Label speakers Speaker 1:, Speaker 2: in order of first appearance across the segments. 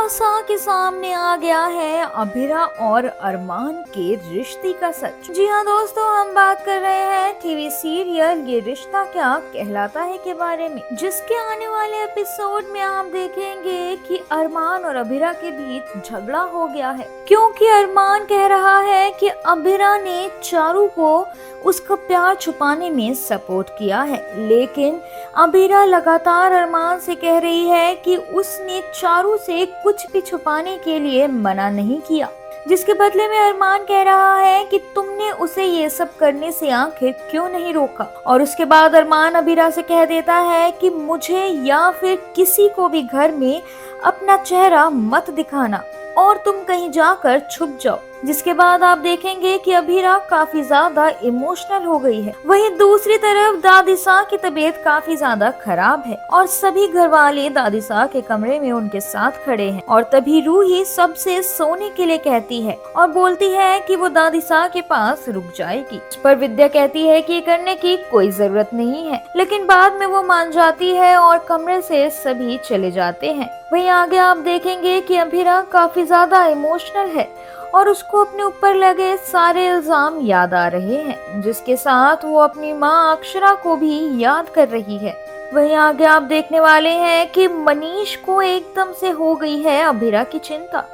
Speaker 1: फूफासा के सामने आ गया है अभिरा और अरमान के रिश्ते का सच। जी हाँ दोस्तों, हम बात कर रहे हैं टीवी सीरियल ये रिश्ता क्या कहलाता है के बारे में, जिसके आने वाले एपिसोड में आप देखेंगे कि अरमान और अभिरा के बीच झगड़ा हो गया है, क्योंकि अरमान कह रहा है कि अभिरा ने चारू को उसका प्यार छुपाने में सपोर्ट किया है, लेकिन अभिरा लगातार अरमान से कह रही है कि उसने चारू से कुछ भी छुपाने के लिए मना नहीं किया, जिसके बदले में अरमान कह रहा है कि तुमने उसे ये सब करने से आखिर क्यों नहीं रोका। और उसके बाद अरमान अभिरा से कह देता है कि मुझे या फिर किसी को भी घर में अपना चेहरा मत दिखाना और तुम कहीं जाकर छुप जाओ। जिसके बाद आप देखेंगे कि अभिरा काफी ज्यादा इमोशनल हो गई है। वहीं दूसरी तरफ दादीसा की तबीयत काफी ज्यादा खराब है और सभी घर वाले दादीसा के कमरे में उनके साथ खड़े हैं। और तभी रूही सबसे सोने के लिए कहती है और बोलती है कि वो दादीसा के पास रुक जाएगी। इस पर विद्या कहती है कि करने की कोई जरूरत नहीं है, लेकिन बाद में वो मान जाती है और कमरे से सभी चले जाते हैं। वहीं आगे आप देखेंगे कि अभिरा काफी ज्यादा इमोशनल है और उसको अपने ऊपर लगे सारे इल्जाम याद आ रहे हैं, जिसके साथ वो अपनी माँ अक्षरा को भी याद कर रही है। वहीं आगे आप देखने वाले हैं कि मनीष को एकदम से हो गई है अभिरा की चिंता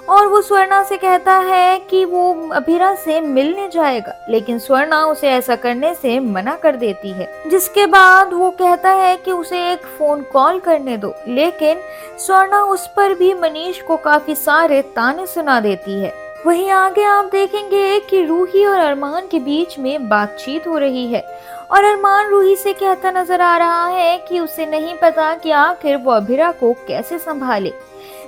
Speaker 1: और वो स्वर्णा से कहता है कि वो अभिरा से मिलने जाएगा, लेकिन स्वर्णा उसे ऐसा करने से मना कर देती है। जिसके बाद वो कहता है कि उसे एक फोन कॉल करने दो, लेकिन स्वर्णा उस पर भी मनीष को काफी सारे ताने सुना देती है। वहीं आगे आप देखेंगे कि रूही और अरमान के बीच में बातचीत हो रही है और अरमान रूही से कहता नजर आ रहा है कि उसे नहीं पता कि आखिर वो अभिरा को कैसे संभाले,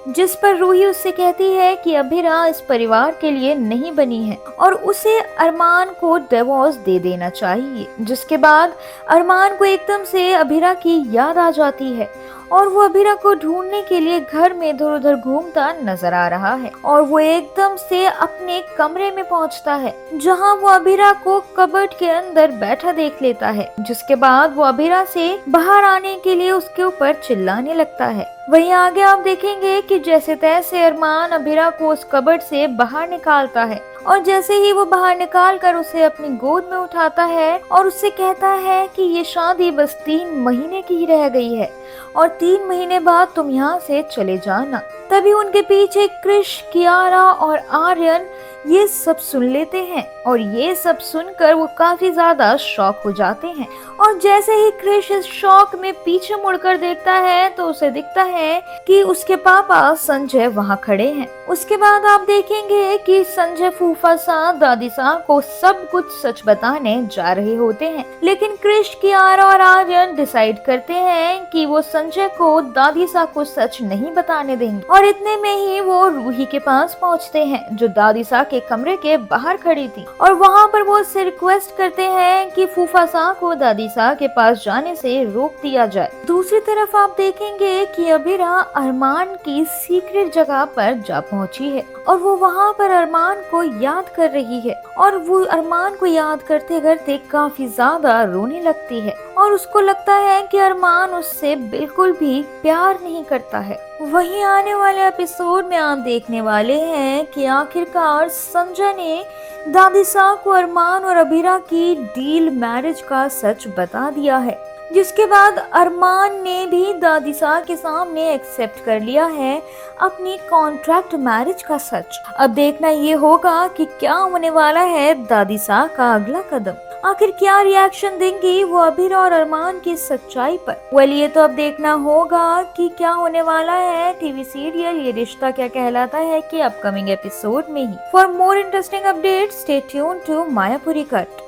Speaker 1: जिस पर रूही उससे कहती है कि अभिरा इस परिवार के लिए नहीं बनी है और उसे अरमान को डिवोर्स दे देना चाहिए। जिसके बाद अरमान को एकदम से अभिरा की याद आ जाती है और वो अभिरा को ढूंढने के लिए घर में इधर उधर घूमता नजर आ रहा है और वो एकदम से अपने कमरे में पहुंचता है, जहां वो अभिरा को कबर्ड के अंदर बैठा देख लेता है। जिसके बाद वो अभिरा से बाहर आने के लिए उसके ऊपर चिल्लाने लगता है। वहीं आगे आप देखेंगे कि जैसे तैसे अरमान अभिरा को उस कबर्ड से बाहर निकालता है और जैसे ही वो बाहर निकाल कर उसे अपनी गोद में उठाता है और उससे कहता है कि ये शादी बस 3 महीने की ही रह गई है और 3 महीने बाद तुम यहाँ से चले जाना। तभी उनके पीछे क्रिश, कियारा और आर्यन ये सब सुन लेते हैं और ये सब सुनकर वो काफी ज्यादा शॉक हो जाते हैं। और जैसे ही क्रिश इस शॉक में पीछे मुड़कर देखता है तो उसे दिखता है कि उसके पापा संजय वहाँ खड़े हैं। उसके बाद आप देखेंगे कि संजय फूफासा दादीसा को सब कुछ सच बताने जा रहे होते हैं, लेकिन क्रिश, कियारा और आर्यन डिसाइड करते हैं कि वो संजय को दादीसा को सच नहीं बताने देंगे। और इतने में ही वो रूही के पास पहुँचते हैं, जो दादीसा के कमरे के बाहर खड़ी थी, और वहाँ पर वो उससे रिक्वेस्ट करते हैं कि फूफासा को दादीसा के पास जाने से रोक दिया जाए। दूसरी तरफ आप देखेंगे कि अभिरा अरमान की सीक्रेट जगह पर जा पहुंची है और वो वहाँ पर अरमान को याद कर रही है और वो अरमान को याद करते करते काफी ज्यादा रोने लगती है और उसको लगता है कि अरमान उससे बिल्कुल भी प्यार नहीं करता है। वहीं आने वाले एपिसोड में आप देखने वाले हैं कि आखिरकार संजय ने दादीसा को अरमान और अभिरा की डील मैरिज का सच बता दिया है, जिसके बाद अरमान ने भी दादीसा के सामने एक्सेप्ट कर लिया है अपनी कॉन्ट्रैक्ट मैरिज का सच। अब देखना ये होगा कि क्या होने वाला है दादीसा का अगला कदम, आखिर क्या रिएक्शन देंगी वो अभिरा और अरमान की सच्चाई पर। ये तो अब देखना होगा कि क्या होने वाला है टीवी सीरियल ये रिश्ता क्या कहलाता है कि अपकमिंग एपिसोड में ही। For more interesting update stay tuned to Mayapuri cut.